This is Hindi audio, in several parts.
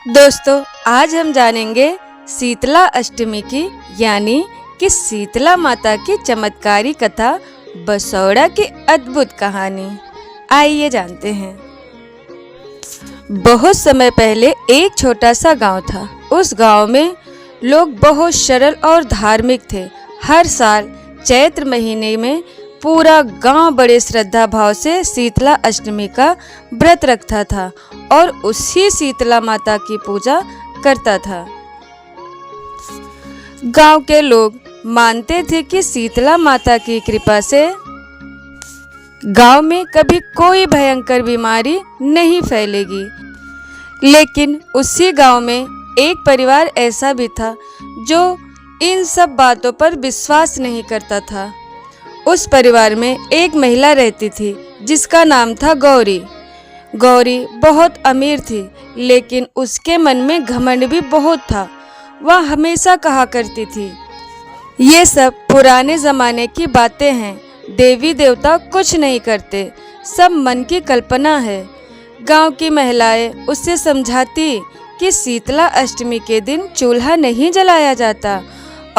दोस्तों, आज हम जानेंगे शीतला अष्टमी की यानी कि शीतला माता की चमत्कारी कथा बसौड़ा की अद्भुत कहानी। आइए जानते हैं। बहुत समय पहले एक छोटा सा गांव था। उस गांव में लोग बहुत सरल और धार्मिक थे। हर साल चैत्र महीने में पूरा गांव बड़े श्रद्धा भाव से शीतला अष्टमी का व्रत रखता था और उसी शीतला माता की पूजा करता था। गांव के लोग मानते थे कि शीतला माता की कृपा से गांव में कभी कोई भयंकर बीमारी नहीं फैलेगी। लेकिन उसी गांव में एक परिवार ऐसा भी था जो इन सब बातों पर विश्वास नहीं करता था। उस परिवार में एक महिला रहती थी जिसका नाम था गौरी। गौरी बहुत अमीर थी, लेकिन उसके मन में घमंड भी बहुत था। वह हमेशा कहा करती थी, ये सब पुराने ज़माने की बातें हैं, देवी देवता कुछ नहीं करते, सब मन की कल्पना है। गांव की महिलाएं उससे समझाती कि शीतला अष्टमी के दिन चूल्हा नहीं जलाया जाता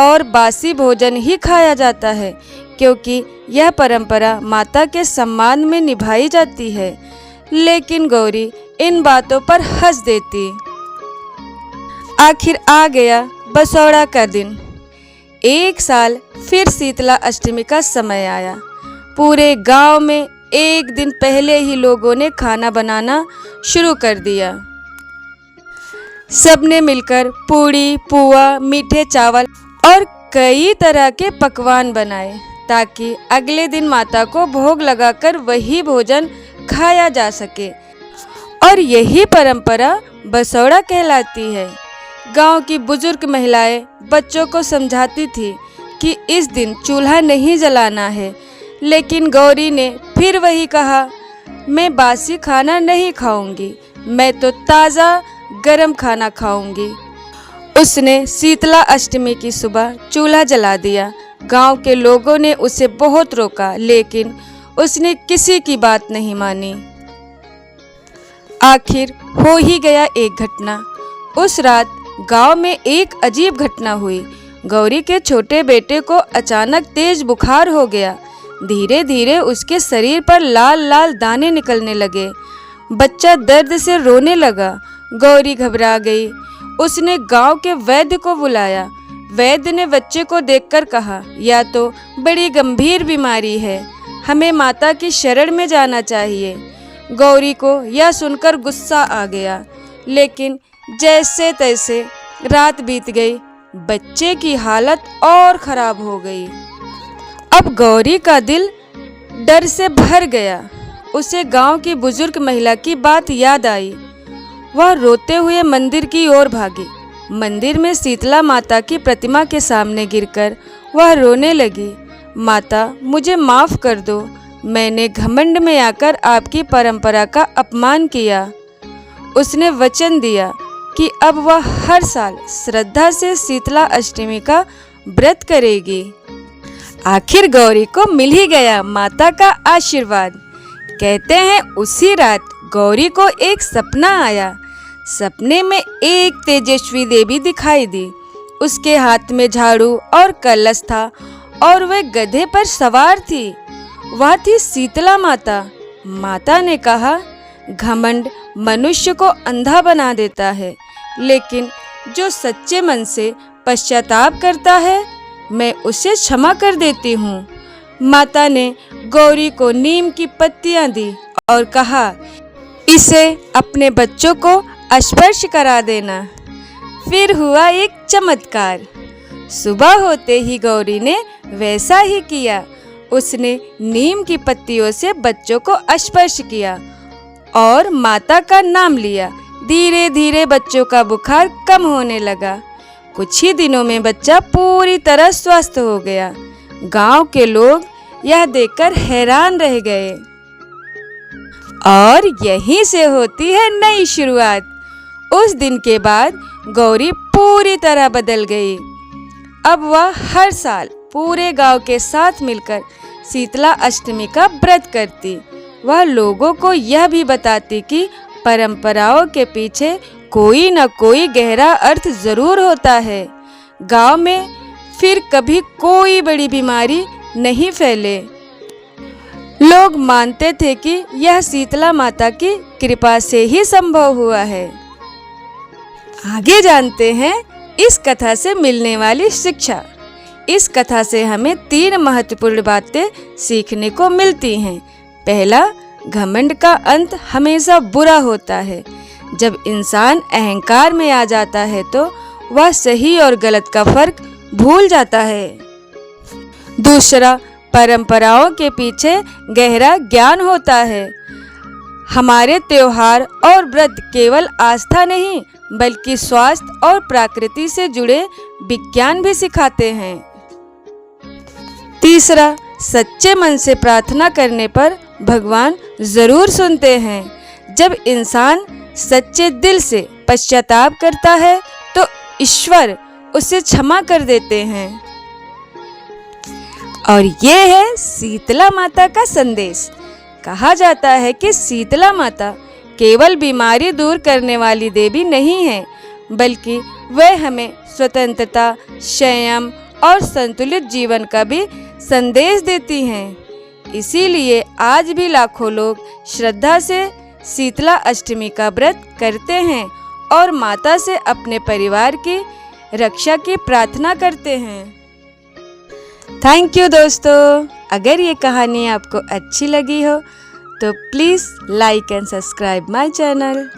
और बासी भोजन ही खाया जाता है, क्योंकि यह परंपरा माता के सम्मान में निभाई जाती है। लेकिन गौरी इन बातों पर हंस देती। आखिर आ गया बसौड़ा का दिन। एक साल फिर शीतला अष्टमी का समय आया। पूरे गांव में एक दिन पहले ही लोगों ने खाना बनाना शुरू कर दिया। सबने मिलकर पूड़ी, पुआ, मीठे चावल और कई तरह के पकवान बनाए ताकि अगले दिन माता को भोग लगाकर वही भोजन खाया जा सके। और यही परंपरा बसौड़ा कहलाती है। गांव की बुजुर्ग महिलाएं बच्चों को समझाती थी कि इस दिन चूल्हा नहीं जलाना है, लेकिन गौरी ने फिर वही कहा, मैं बासी खाना नहीं खाऊंगी, मैं तो ताज़ा गरम खाना खाऊंगी। उसने शीतला अष्टमी की सुबह चूल्हा जला दिया। गांव के लोगों ने उसे बहुत रोका, लेकिन उसने किसी की बात नहीं मानी। आखिर हो ही गया एक घटना। उस रात गांव में एक अजीब घटना हुई। गौरी के छोटे बेटे को अचानक तेज बुखार हो गया। धीरे धीरे उसके शरीर पर लाल लाल दाने निकलने लगे। बच्चा दर्द से रोने लगा। गौरी घबरा गई। उसने गांव के वैद्य को बुलाया। वैद्य ने बच्चे को देखकर कहा, या तो बड़ी गंभीर बीमारी है, हमें माता की शरण में जाना चाहिए। गौरी को यह सुनकर गुस्सा आ गया, लेकिन जैसे तैसे रात बीत गई। बच्चे की हालत और खराब हो गई। अब गौरी का दिल डर से भर गया। उसे गांव की बुजुर्ग महिला की बात याद आई। वह रोते हुए मंदिर की ओर भागी। मंदिर में शीतला माता की प्रतिमा के सामने गिरकर वह रोने लगी, माता मुझे माफ़ कर दो, मैंने घमंड में आकर आपकी परंपरा का अपमान किया। उसने वचन दिया कि अब वह हर साल श्रद्धा से शीतला अष्टमी का व्रत करेगी। आखिर गौरी को मिल ही गया माता का आशीर्वाद। कहते हैं उसी रात गौरी को एक सपना आया। सपने में एक तेजस्वी देवी दिखाई दी। उसके हाथ में झाड़ू और कलश था और वह गधे पर सवार थी। वह थी शीतला माता। माता ने कहा, घमंड मनुष्य को अंधा बना देता है, लेकिन जो सच्चे मन से पश्चाताप करता है, मैं उसे क्षमा कर देती हूँ। माता ने गौरी को नीम की पत्तियाँ दी और कहा, इसे अपने बच्चों को स्पर्श करा देना। फिर हुआ एक चमत्कार। सुबह होते ही गौरी ने वैसा ही किया। उसने नीम की पत्तियों से बच्चों को स्पर्श किया और माता का नाम लिया। धीरे धीरे बच्चों का बुखार कम होने लगा। कुछ ही दिनों में बच्चा पूरी तरह स्वस्थ हो गया। गांव के लोग यह देखकर हैरान रह गए। और यहीं से होती है नई शुरुआत। उस दिन के बाद गौरी पूरी तरह बदल गई। अब वह हर साल पूरे गांव के साथ मिलकर शीतला अष्टमी का व्रत करती। वह लोगों को यह भी बताती कि परंपराओं के पीछे कोई न कोई गहरा अर्थ जरूर होता है। गांव में फिर कभी कोई बड़ी बीमारी नहीं फैले। लोग मानते थे कि यह शीतला माता की कृपा से ही संभव हुआ है। आगे जानते हैं इस कथा से मिलने वाली शिक्षा। इस कथा से हमें 3 महत्वपूर्ण बातें सीखने को मिलती हैं। पहला, घमंड का अंत हमेशा बुरा होता है। जब इंसान अहंकार में आ जाता है तो वह सही और गलत का फर्क भूल जाता है। दूसरा, परंपराओं के पीछे गहरा ज्ञान होता है। हमारे त्योहार और व्रत केवल आस्था नहीं बल्कि स्वास्थ्य और प्रकृति से जुड़े विज्ञान भी सिखाते हैं। तीसरा, सच्चे मन से प्रार्थना करने पर भगवान जरूर सुनते हैं। जब इंसान सच्चे दिल से पश्चाताप करता है तो ईश्वर उसे क्षमा कर देते हैं। और ये है शीतला माता का संदेश। कहा जाता है कि शीतला माता केवल बीमारी दूर करने वाली देवी नहीं है, बल्कि वह हमें स्वतंत्रता, संयम और संतुलित जीवन का भी संदेश देती हैं। इसीलिए आज भी लाखों लोग श्रद्धा से शीतला अष्टमी का व्रत करते हैं और माता से अपने परिवार की रक्षा की प्रार्थना करते हैं। थैंक यू दोस्तों। अगर ये कहानी आपको अच्छी लगी हो तो please like and subscribe my channel.